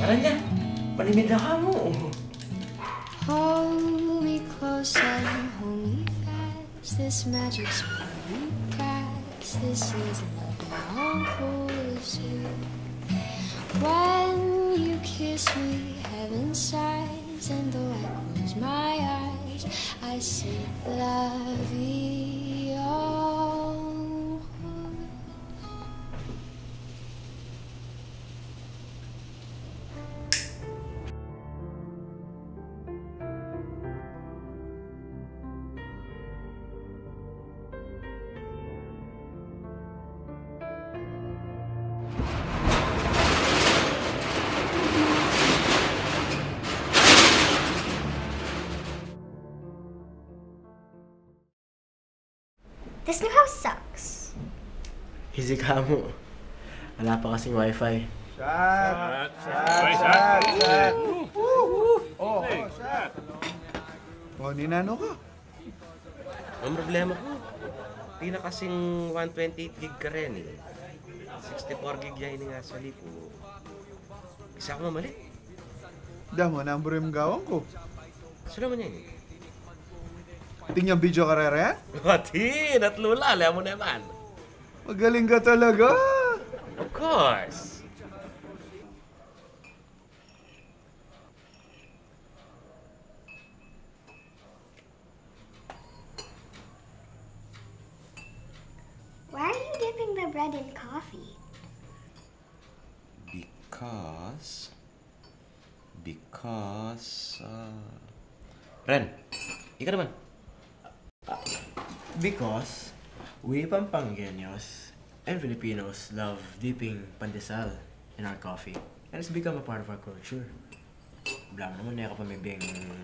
Tara niya. Panimid na ka mo. Hold me close and hold me fast. This magic spell we cast. This is love bound for you. When you kiss me, heaven sighs, and though I close my eyes, I see la vie en rose. This new house sucks. Easy ka mo. Wala pa kasing wifi. Shot! Oh, ninano ka? Ang problema ko, di na kasing 128 gig ka rin eh. 64 gig yan nga sa lipo. Isa ako mamali. Damo, number yung gawang ko. Saan naman yan eh? Tingnan video karera yan? Pati, natlula, alam mo naman. Magaling ka talaga. Of course. Why are you dipping the bread in coffee? Because, Ren, ikaw naman. Because we Pampangueños and Filipinos love dipping pandesal in our coffee. And it's become a part of our culture. Blam naman na ka pa may biyang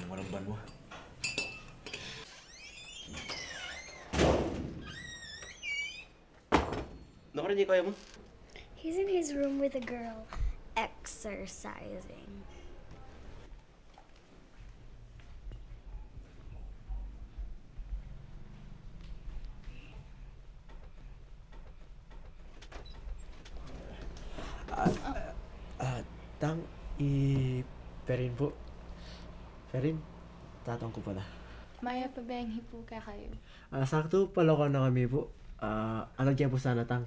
walang banwa. Naku rin kaya mo? He's in his room with a girl, exercising. Tang, Perin po. Perin, tatang ko pala. Maya pa benghi po ka kayo. Sakto pala ko na kami po. Alagyan po sana, Tang.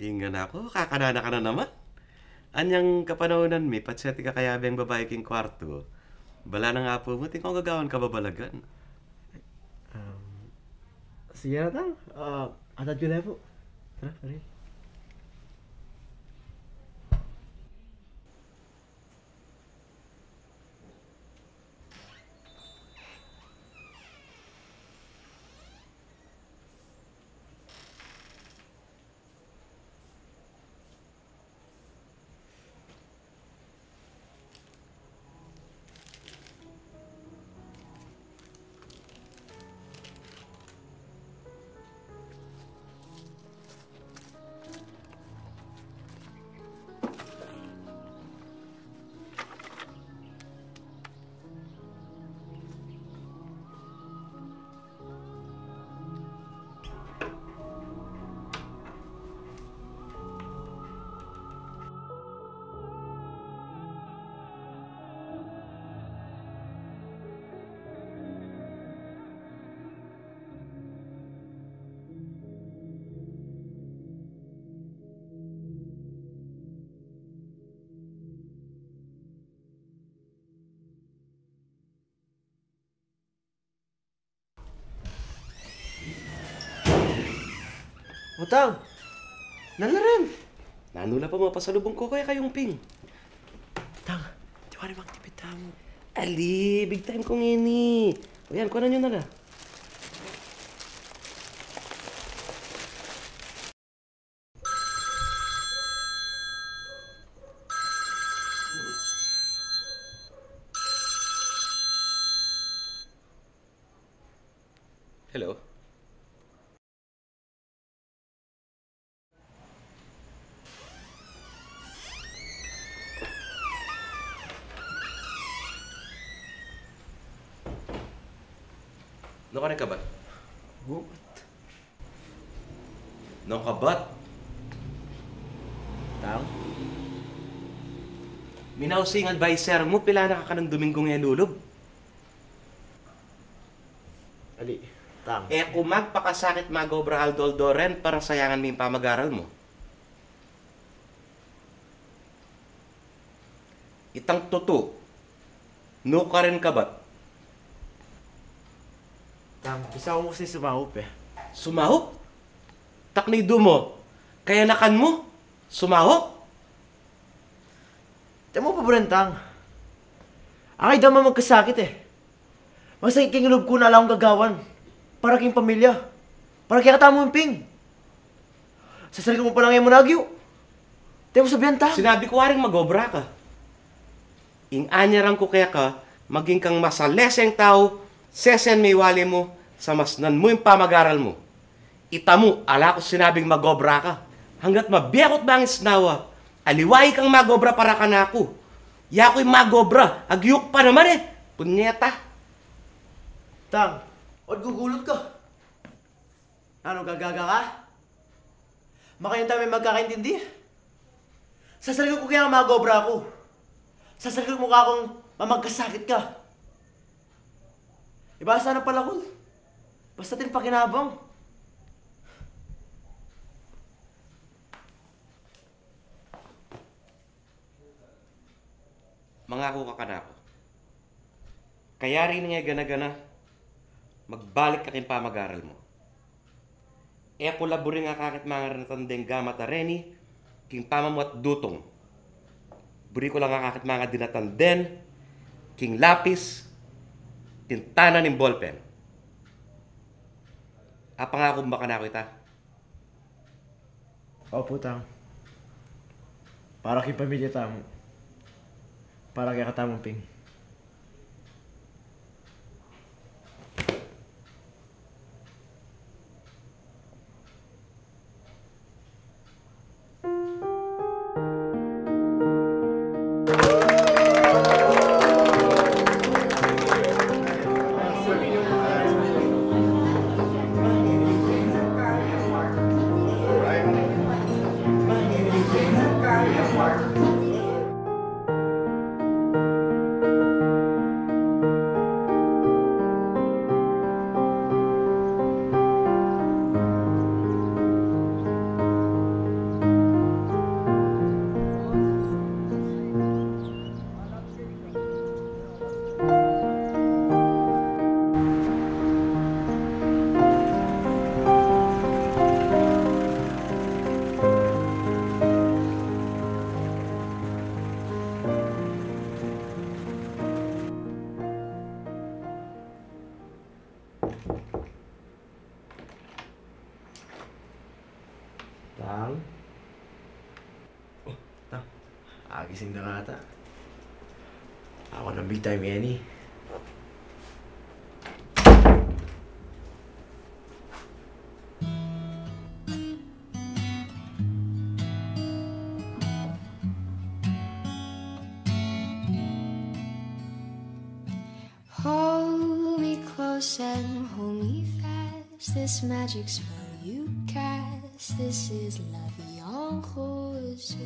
Inga na ako, kakanana ka na naman. Anyang kapanahonan mi, patseti ka kaya bang babae king kwarto. Bala na nga po mo, tingkong gagawan ka babalagan. Sige na, Tang. Atad ko na po. Tara, Perin. Utang! Nalaran! Nanula pa mapasalubong ko kaya kayong ping. Tang, di ba naman tipid mo? Ali, big time kong ini. O yan, kuha na nyo na na. Hello? Ano ka kabat? What? No kabat? Tang? Minausing advisor mo, pila na ka ng Domingong yalulob. Ali, tang. Kung magpakasakit magobra Aldoren para sayangan mo yung pamag-aral mo. Itang tuto, no ka rin ka ba? Tang, isa ko kasi sumahop eh. Sumahop? Taknido mo, kaya nakan mo, sumahop? Tiyan mo pa ba rin, Tang? Akay daw magkasakit eh. Masakit king loob ko na lang akong gagawan. Para king pamilya. Para kaya katamo yung ping. Sasalikan mo pa lang yung monagyo. Tiyan mo sabihan, Tang. Sinabi ko waring magobra ka. Ing-anyarang ko kaya ka, maging kang masaleseng tao, sesen may wali mo, sa masnan mo yung pamag-aral mo. Ita mo, ala ko sinabing magobra ka. Hanggat mabiyakot ba ang isnawa, aliway kang magobra para ka na ako. Yako'y magobra, agyuk pa naman eh. Punyeta. Tang, od gugulot ka. Ano, gagaga ka? Makayang tayo may magkakaintindi. Sasalikan ko kaya ang magobra ako. Sasalikan mo ka akong mamagkasakit ka. Iba sana pala ko. Basta tin pakinabang. Mangako ka na ako. Kaya rin nga gana-gana, magbalik ka kin pamag-aral mo. Kulaburi nga kakit mga natandeng gamat areni, king pamamot dutong. Buri ko lang nga kakit mga dinatanden, king lapis, tintana ng ballpen. Apangako ba ka na ako ita? Opo, Tang. Para kay pamilya tamo. Para kay katamong ping. Tang? Oh, Tang. Agising na nga ata. Ako ng big time, Annie. Hold me close and hold me fast. This magic spell you cast. This is la vie en rose.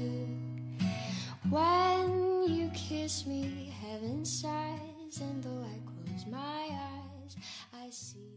When you kiss me, heaven sighs, and though I close my eyes, I see.